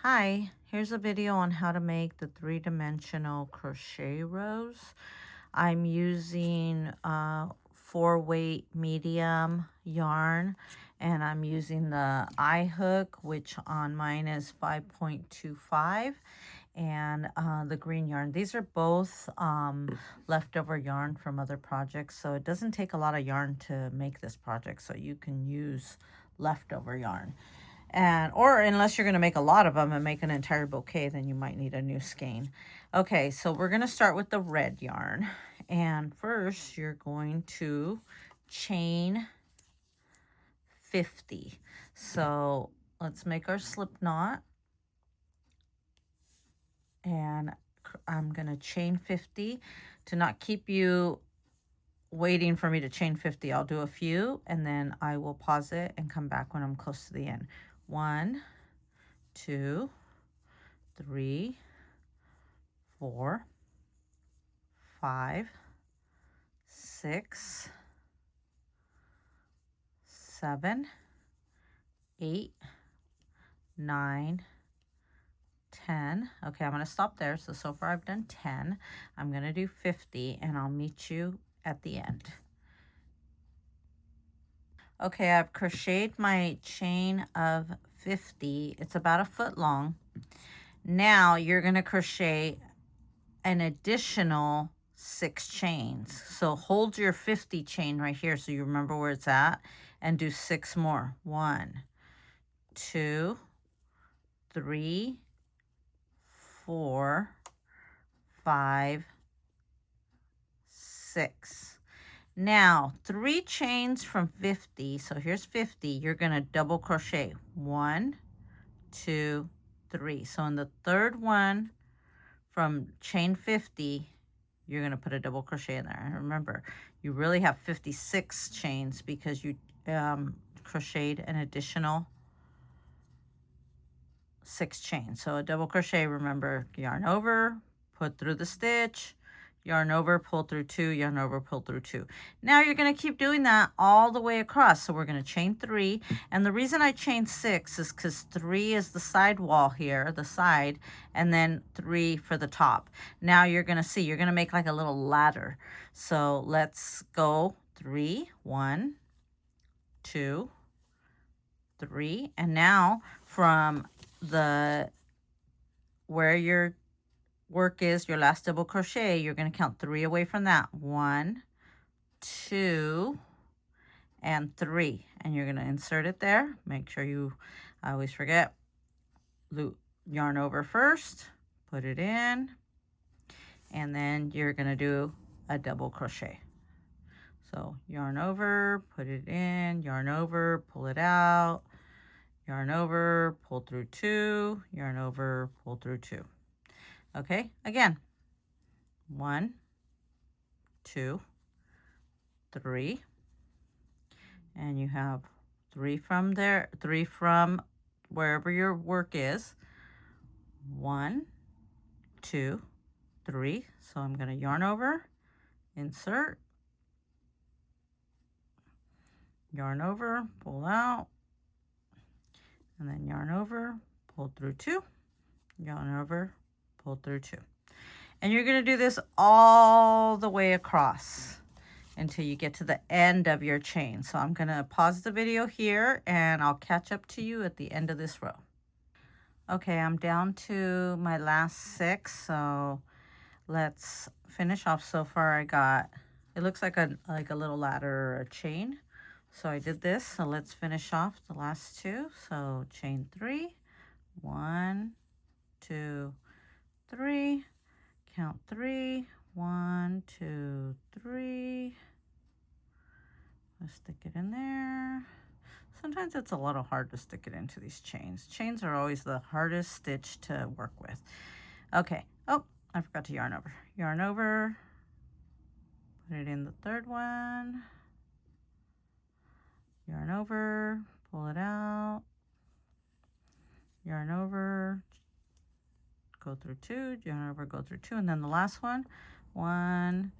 Hi, here's a video on how to make the three-dimensional crochet rose. I'm using 4-weight medium yarn, and I'm using the eye hook, which on mine is 5.25, and the green yarn. These are both leftover yarn from other projects, so it doesn't take a lot of yarn to make this project, so you can use leftover yarn. Or unless you're going to make a lot of them and make an entire bouquet, then you might need a new skein. Okay, so we're going to start with the red yarn. And first you're going to chain 50. So let's make our slip knot. And I'm going to chain 50 to not keep you waiting for me to chain 50. I'll do a few and then I will pause it and come back when I'm close to the end. 1, 2, 3, 4, 5, 6, 7, 8, 9, 10. Okay, I'm going to stop there. So far I've done 10. I'm going to do 50 and I'll meet you at the end. Okay, I've crocheted my chain of 50. It's about a foot long. Now you're going to crochet an additional 6 chains. So hold your 50 chain right here so you remember where it's at, and do 6 more. 1, 2, 3, 4, 5, 6. Now 3 chains from 50. So here's 50. You're going to double crochet. 1, 2, 3. So in the third one from chain 50, you're going to put a double crochet in there. And remember, you really have 56 chains because you crocheted an additional 6 chains. So a double crochet, remember, yarn over, put through the stitch, yarn over, pull through 2, yarn over, pull through 2. Now you're going to keep doing that all the way across. So we're going to chain 3. And the reason I chained 6 is because 3 is the side wall here, the side, and then 3 for the top. Now you're going to see, you're going to make like a little ladder. So let's go 3, 1, 2, 3. And now from the where your work is, your last double crochet, you're going to count 3 away from that. 1, 2, and 3. And you're going to insert it there. Make sure you, I always forget, loop, yarn over first, put it in, and then you're going to do a double crochet. So yarn over, put it in, yarn over, pull it out, yarn over, pull through 2, yarn over, pull through 2. Okay, again, 1, 2, 3, and you have 3 from there, 3 from wherever your work is. 1, 2, 3. So I'm going to yarn over, insert, yarn over, pull out, and then yarn over, pull through 2, yarn over, pull through 2. And you're going to do this all the way across until you get to the end of your chain. So I'm going to pause the video here and I'll catch up to you at the end of this row. Okay, I'm down to my last 6, so let's finish off. So far I got, it looks like a little ladder or a chain. So I did this, so let's finish off the last 2. So chain 3, 1, 2, 3, count 3, 1, 2, 3. Let's stick it in there. Sometimes it's a little hard to stick it into these chains. Chains are always the hardest stitch to work with. Okay. Oh, I forgot to yarn over. Yarn over. Put it in the third one. Yarn over. Pull it out. Yarn over. Go through 2. Yarn over. Go through 2. And then the last one. 1,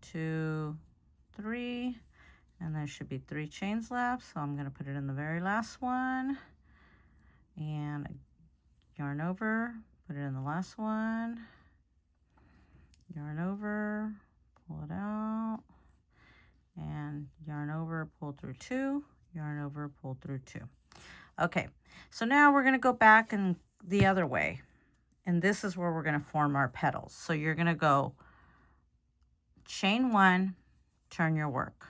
2, 3. And there should be 3 chains left, so I'm going to put it in the very last one and yarn over, put it in the last one, yarn over, pull it out, and yarn over, pull through 2, yarn over, pull through 2. Okay, so now we're going to go back and the other way, and this is where we're going to form our petals. So you're going to go chain 1, turn your work.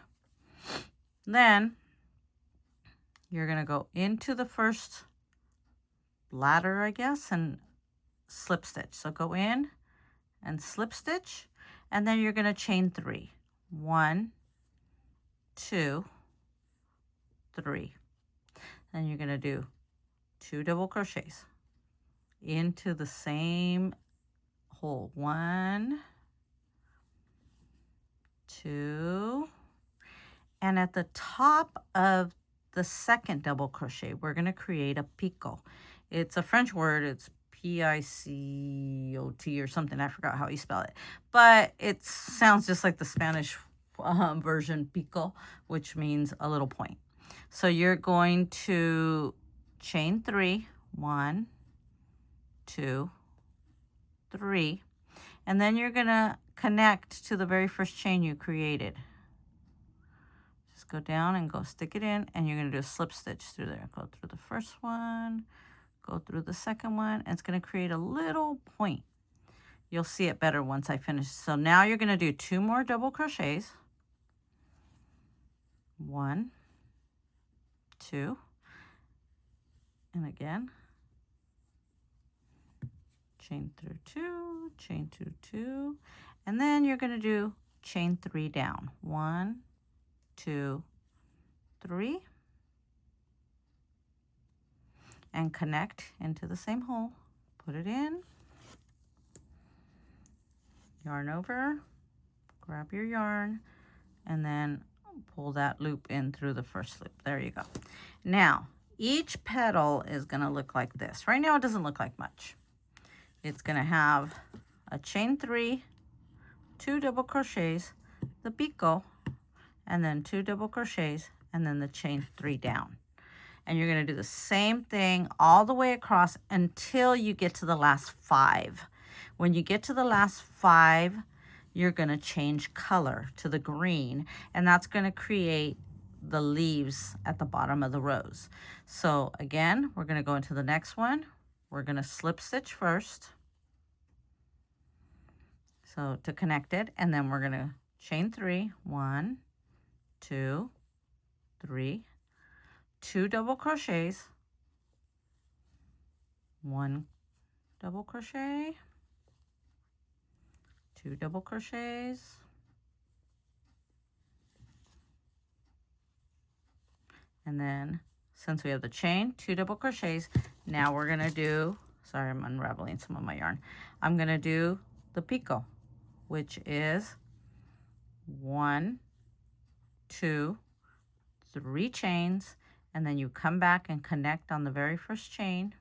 Then you're going to go into the first ladder, I guess, and slip stitch. So go in and slip stitch, and then you're going to chain 3. 1, 2, 3. Then you're going to do 2 double crochets into the same hole. 1, 2, and at the top of the second double crochet, we're going to create a picot. It's a French word. It's P-I-C-O-T or something. I forgot how you spell it. But it sounds just like the Spanish version, picot, which means a little point. So you're going to chain 3. 1, 2, 3. And then you're going to connect to the very first chain you created. Just go down and go stick it in, and you're going to do a slip stitch through there. Go through the first one, go through the second one, and it's going to create a little point. You'll see it better once I finish. So now you're going to do 2 more double crochets. 1, 2, and again, chain through 2, chain through 2, and then you're going to do chain 3 down. 1, 2, 3, and connect into the same hole. Put it in, yarn over, grab your yarn, and then pull that loop in through the first loop. There you go. Now, each petal is going to look like this. Right now, it doesn't look like much. It's going to have a chain 3, 2 double crochets, the picot, and then 2 double crochets, and then the chain 3 down. And you're going to do the same thing all the way across until you get to the last 5. When you get to the last 5, you're going to change color to the green, and that's going to create the leaves at the bottom of the rose. So again, we're going to go into the next one. We're going to slip stitch first, so to connect it, and then we're going to chain 3. 1, 2, 3, 2 double crochets, 1 double crochet, 2 double crochets, and then since we have the chain, 2 double crochets, now we're going to do, sorry, I'm unraveling some of my yarn. I'm going to do the picot, which is 1, 2, 3 chains, and then you come back and connect on the very first chain.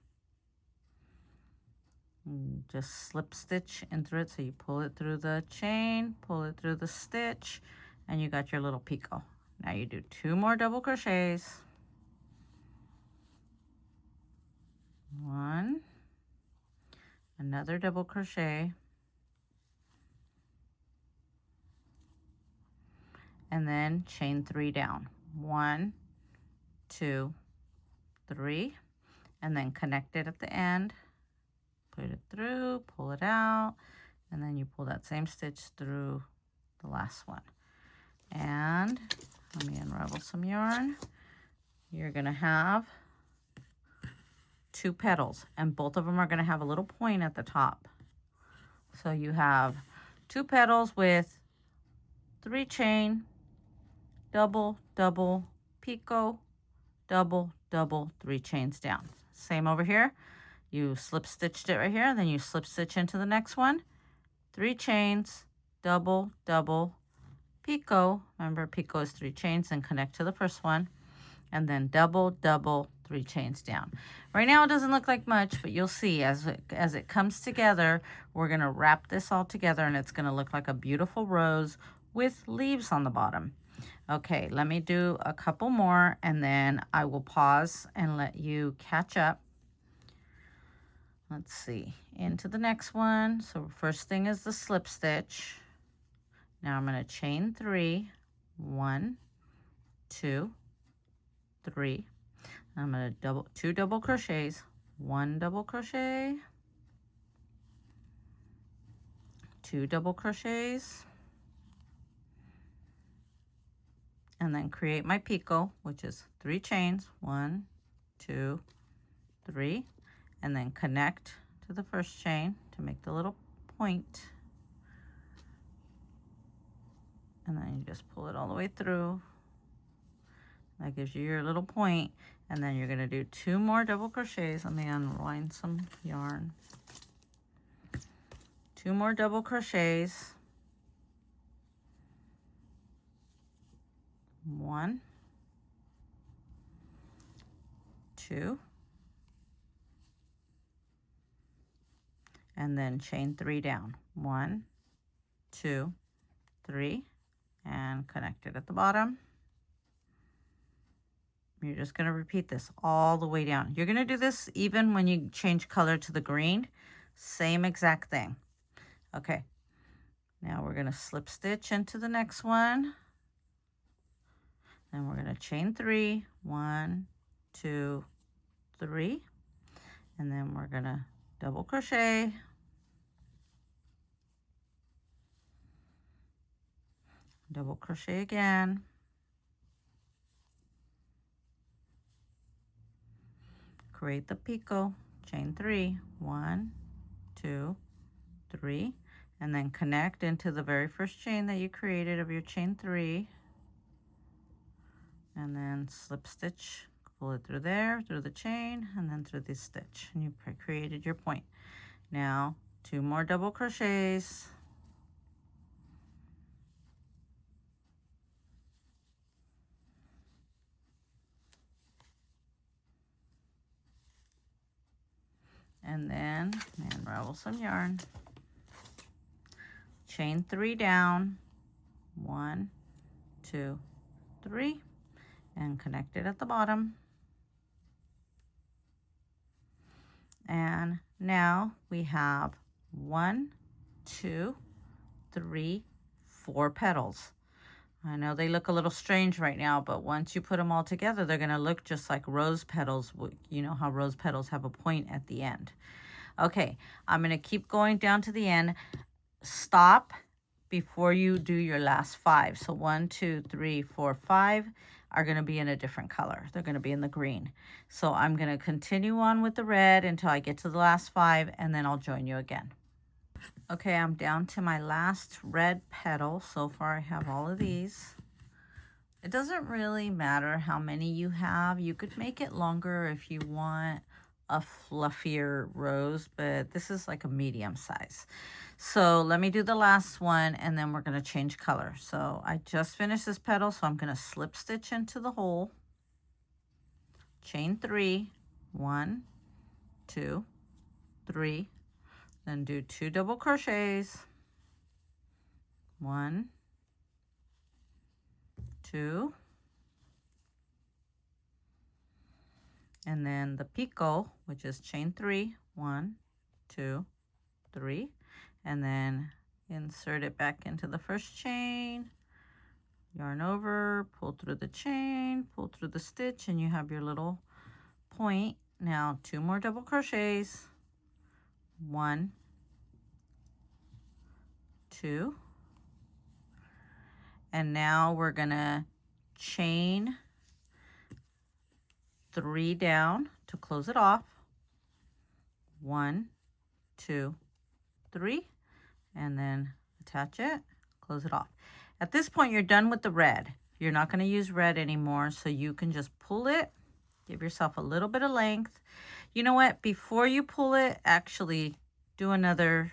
And just slip stitch in through it, so you pull it through the chain, pull it through the stitch, and you got your little picot. Now you do 2 more double crochets. 1, another double crochet, and then chain 3 down. 1, 2, 3, and then connect it at the end. Put it through, pull it out, and then you pull that same stitch through the last one. And let me unravel some yarn. You're going to have 2 petals, and both of them are going to have a little point at the top. So you have 2 petals with 3 chain, double, double, picot, double, double, 3 chains down. Same over here. You slip stitched it right here, then you slip stitch into the next one, 3 chains, double, double, picot. Remember, picot is 3 chains, and connect to the first one, and then double, double, 3 chains down. Right now it doesn't look like much, but you'll see as it comes together, we're going to wrap this all together, and it's going to look like a beautiful rose with leaves on the bottom. Okay, let me do a couple more, and then I will pause and let you catch up. let's see, into the next one. So first thing is the slip stitch. Now I'm going to chain 3, 1, 2, 3. I'm going to 2 double crochets, 1 double crochet, 2 double crochets, and then create my picot, which is 3 chains, 1, 2, 3, and then connect to the first chain to make the little point. And then you just pull it all the way through. That gives you your little point. And then you're going to do 2 more double crochets. Let me unwind some yarn. 2 more double crochets. 1, 2, and then chain 3 down. 1, 2, 3, and connect it at the bottom. You're just going to repeat this all the way down. You're going to do this even when you change color to the green. Same exact thing. Okay. Now we're going to slip stitch into the next one. Then we're going to chain 3. 1, 2, 3. And then we're going to double crochet. Double crochet again. Create the picot, chain 3, 1, 2, 3, and then connect into the very first chain that you created of your chain 3, and then slip stitch, pull it through there, through the chain, and then through this stitch, and you created your point. Now 2 more double crochets, and then unravel some yarn, chain 3 down, 1, 2, 3, and connect it at the bottom. And now we have 1, 2, 3, 4 petals. I know they look a little strange right now, but once you put them all together, they're going to look just like rose petals. You know how rose petals have a point at the end. Okay, I'm going to keep going down to the end. Stop before you do your last 5. So 1, 2, 3, 4, 5 are going to be in a different color. They're going to be in the green. So I'm going to continue on with the red until I get to the last 5, and then I'll join you again. Okay, I'm down to my last red petal. So far I have all of these. It doesn't really matter how many you have. You could make it longer if you want a fluffier rose, but this is like a medium size. So let me do the last one, and then we're going to change color. So I just finished this petal, so I'm going to slip stitch into the hole, chain 3, 1, 2, 3, then do 2 double crochets, 1, 2, and then the picot, which is chain 3, 1, 2, 3, and then insert it back into the first chain, yarn over, pull through the chain, pull through the stitch, and you have your little point. Now 2 more double crochets, 1, 2, and now we're gonna chain 3 down to close it off, 1, 2, 3, and then attach it, close it off. At this point, you're done with the red. You're not going to use red anymore, so you can just pull it, give yourself a little bit of length. You know what? Before you pull it, actually do another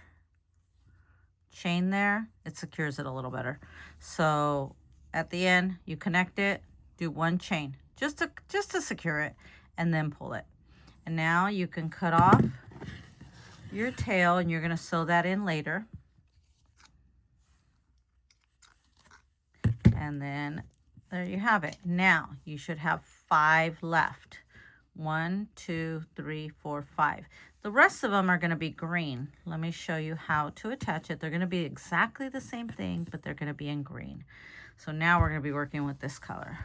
chain there. It secures it a little better. So at the end, you connect it, do 1 chain just to secure it, and then pull it. And now you can cut off your tail, and you're going to sew that in later. And then there you have it. Now you should have 5 left. 1, 2, 3, 4, 5. The rest of them are going to be green. Let me show you how to attach it. They're going to be exactly the same thing, but they're going to be in green. So now we're going to be working with this color.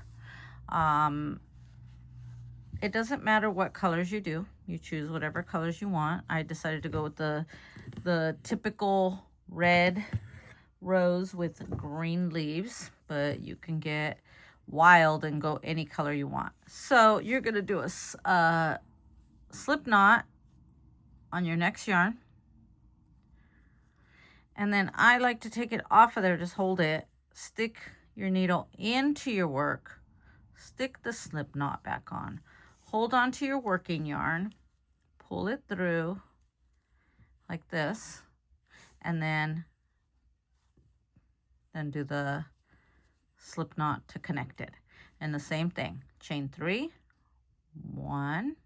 It doesn't matter what colors you do. You choose whatever colors you want. I decided to go with the typical red rose with green leaves, but you can get wild and go any color you want. So you're going to do a slip knot on your next yarn. And then I like to take it off of there, just hold it, stick your needle into your work, stick the slip knot back on, hold on to your working yarn, pull it through like this, and then do the slip knot to connect it. And the same thing, chain 3, 1,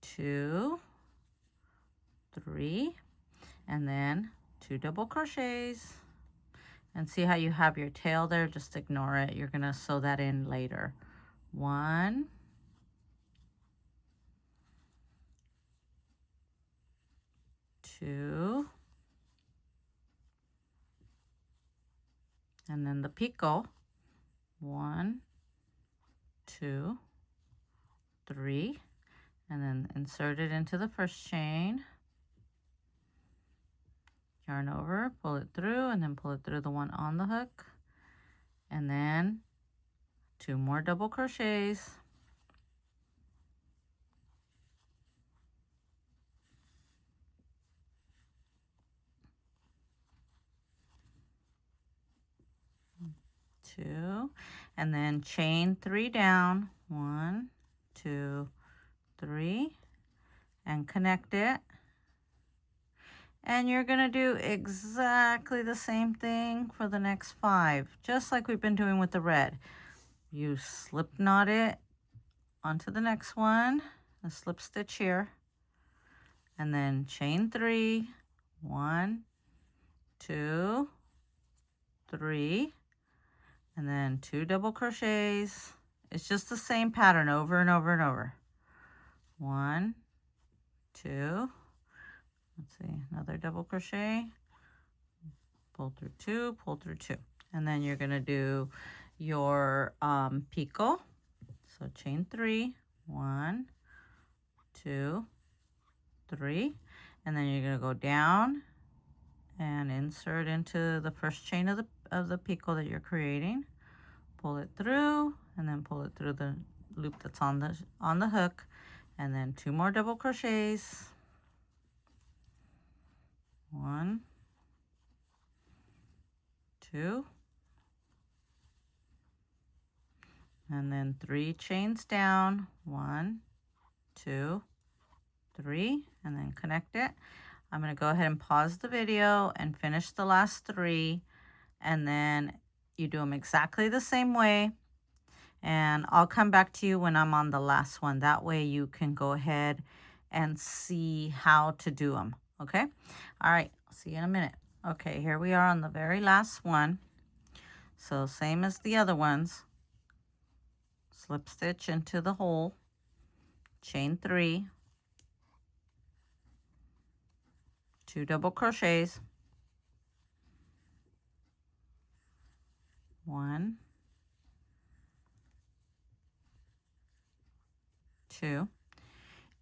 2, 3, and then 2 double crochets. And see how you have your tail there? Just ignore it. You're going to sew that in later. 1, 2, and then the picot. 1, 2, 3, and then insert it into the first chain. Yarn over, pull it through, and then pull it through the one on the hook, and then 2 more double crochets. Two, and then chain 3 down, 1, 2, 3, and connect it. And you're going to do exactly the same thing for the next 5, just like we've been doing with the red. You slip knot it onto the next one, a slip stitch here, and then chain 3, 1, 2, 3, and then 2 double crochets. It's just the same pattern over and over and over. 1, 2, let's see, another double crochet, pull through 2, pull through 2. And then you're going to do your picot. So chain 3, 1, 2, 3, and then you're going to go down and insert into the first chain of the picot that you're creating. Pull it through, and then pull it through the loop that's on the hook, and then 2 more double crochets. 1, 2, and then 3 chains down, 1, 2, 3, and then connect it. I'm going to go ahead and pause the video and finish the last 3, and then you do them exactly the same way, and I'll come back to you when I'm on the last one. That way you can go ahead and see how to do them. Okay? All right, I'll see you in a minute. Okay, here we are on the very last one. So same as the other ones. Slip stitch into the hole, chain 3, 2 double crochets, 1, 2.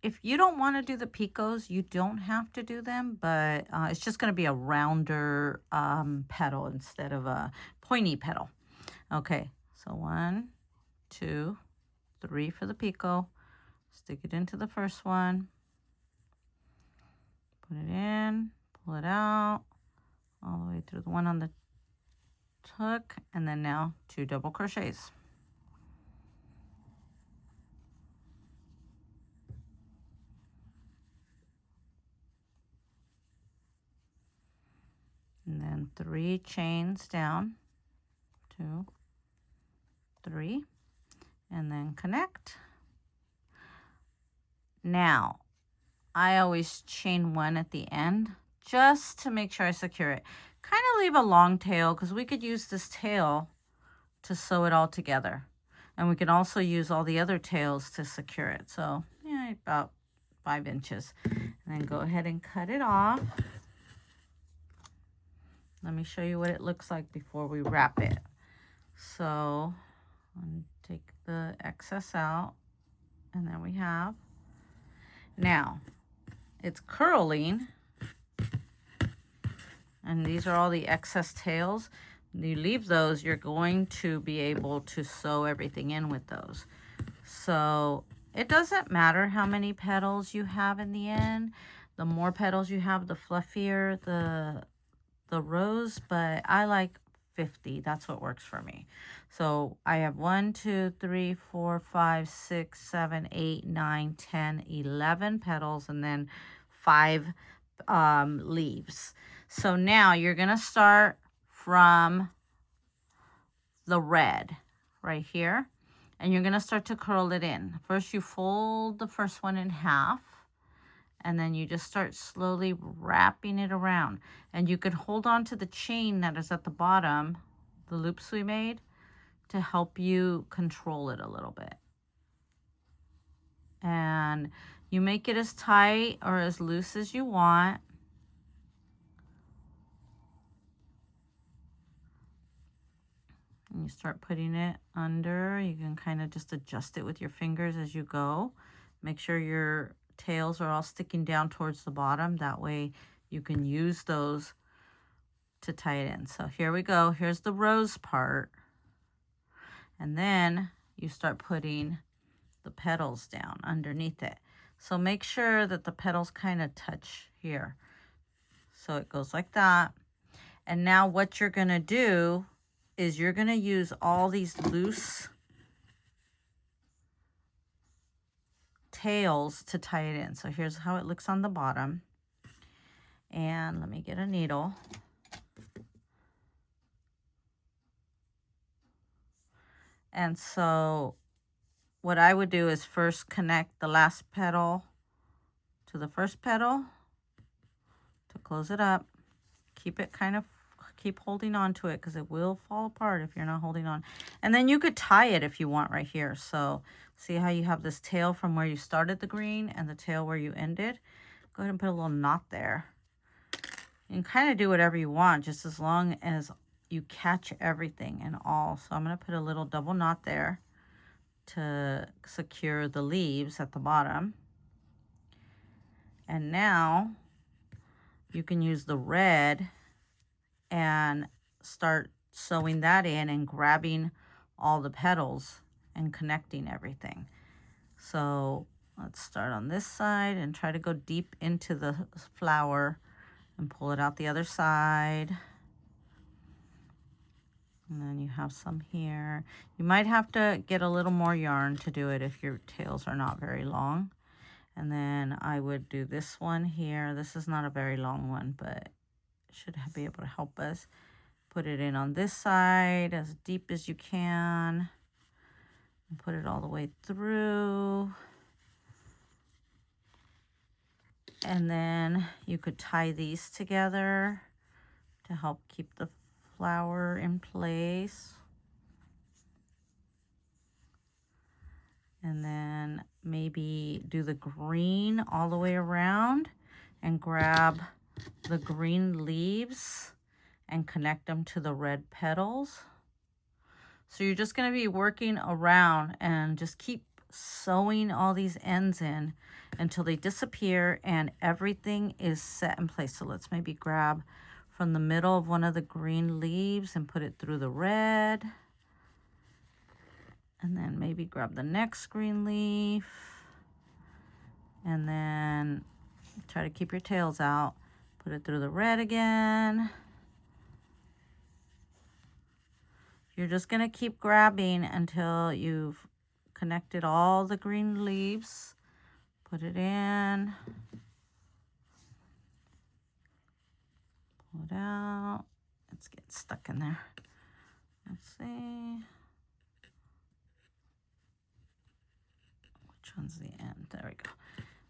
If you don't want to do the picots, you don't have to do them, but it's just going to be a rounder petal instead of a pointy petal. Okay, so 1, 2, 3 for the picot. Stick it into the first one. Put it in, pull it out, all the way through the one on the hook, and then now 2 double crochets. And then 3 chains down, 2, 3, and then connect. Now, I always chain 1 at the end just to make sure I secure it. Kind of leave a long tail because we could use this tail to sew it all together. And we can also use all the other tails to secure it. So yeah, about 5 inches. And then go ahead and cut it off. Let me show you what it looks like before we wrap it. So take the excess out, and then we have, now it's curling, and these are all the excess tails. When you leave those, you're going to be able to sew everything in with those. So it doesn't matter how many petals you have in the end. The more petals you have, the fluffier the rose, but I like 50. That's what works for me. So I have 1, 2, 3, 4, 5, 6, 7, 8, 9, 10, 11 petals, and then 5 leaves. So now you're going to start from the red right here, and you're going to start to curl it in. First, you fold the first one in half, and then you just start slowly wrapping it around. And you can hold on to the chain that is at the bottom, the loops we made, to help you control it a little bit. And you make it as tight or as loose as you want. And you start putting it under. You can kind of just adjust it with your fingers as you go. Make sure your tails are all sticking down towards the bottom. That way you can use those to tie it in. So here we go. Here's the rose part. And then you start putting the petals down underneath it. So make sure that the petals kind of touch here. So it goes like that. And now what you're going to do is you're going to use all these loose tails to tie it in. So here's how it looks on the bottom. And let me get a needle. And so what I would do is first connect the last petal to the first petal to close it up. Keep holding on to it because it will fall apart if you're not holding on. And then you could tie it if you want right here. So see how you have this tail from where you started the green and the tail where you ended? Go ahead and put a little knot there. You can kind of do whatever you want, just as long as you catch everything and all. So I'm going to put a little double knot there to secure the leaves at the bottom. And now you can use the red and start sewing that in and grabbing all the petals and connecting everything. So let's start on this side and try to go deep into the flower and pull it out the other side. And then you have some here. You might have to get a little more yarn to do it if your tails are not very long. And then I would do this one here. This is not a very long one, but should be able to help us. Put it in on this side as deep as you can. And put it all the way through. And then you could tie these together to help keep the flower in place. And then maybe do the green all the way around and grab the green leaves and connect them to the red petals. So you're just going to be working around and just keep sewing all these ends in until they disappear and everything is set in place. So let's maybe grab from the middle of one of the green leaves and put it through the red. And then maybe grab the next green leaf. And then try to keep your tails out. Put it through the red again. You're just going to keep grabbing until you've connected all the green leaves. Put it in. Pull it out. It's getting stuck in there. Let's see. Which one's the end? There we go.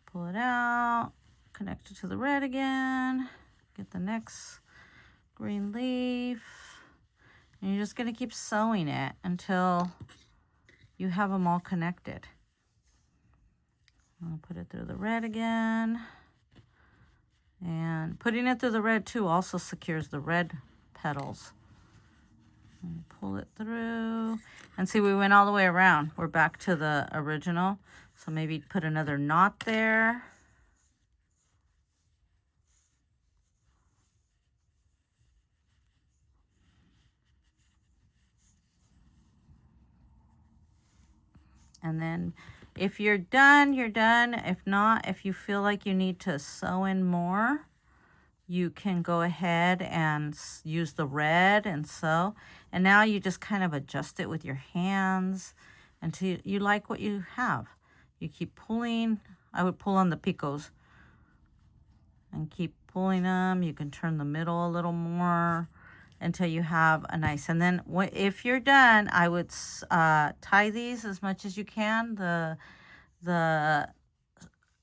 Pull it out. Connect it to the red again. Get the next green leaf. And you're just going to keep sewing it until you have them all connected. I'll put it through the red again. And putting it through the red too also secures the red petals. And pull it through. And see, we went all the way around. We're back to the original. So maybe put another knot there. And then if you're done, you're done. If not, if you feel like you need to sew in more, you can go ahead and use the red and sew. And now you just kind of adjust it with your hands until you like what you have. You keep pulling. I would pull on the picots and keep pulling them. You can turn the middle a little more until you have a nice, and then if you're done, I would tie these as much as you can, the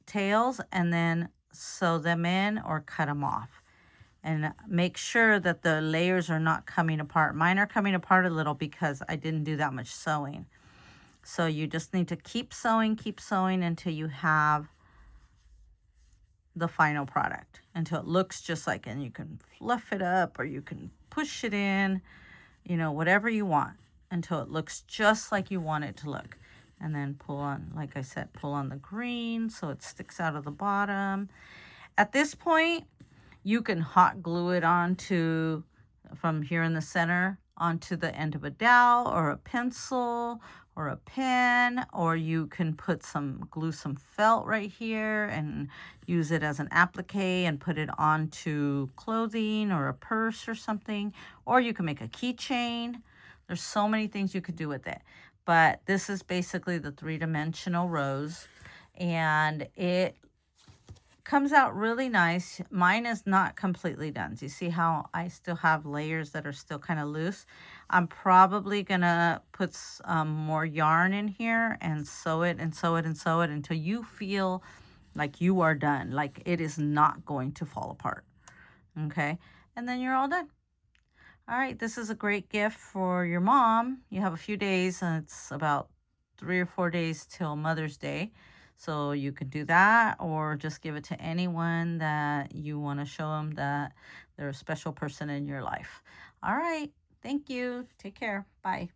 tails, and then sew them in or cut them off. And make sure that the layers are not coming apart. Mine are coming apart a little because I didn't do that much sewing. So you just need to keep sewing until you have the final product, until it looks just like, and you can fluff it up or you can push it in, you know, whatever you want, until it looks just like you want it to look. And then pull on, like I said, pull on the green so it sticks out of the bottom. At this point, you can hot glue it onto, from here in the center, onto the end of a dowel or a pencil or a pen, or you can put glue some felt right here and use it as an applique and put it onto clothing or a purse or something, or you can make a keychain. There's so many things you could do with it. But this is basically the 3-dimensional rose, and it comes out really nice. Mine is not completely done. Do you see how I still have layers that are still kind of loose? I'm probably gonna put more yarn in here and sew it and sew it and sew it until you feel like you are done, like it is not going to fall apart. Okay, and then you're all done. All right, this is a great gift for your mom. You have a few days, and it's about 3 or 4 days till Mother's Day. So you could do that, or just give it to anyone that you want to show them that they're a special person in your life. All right, thank you. Take care. Bye.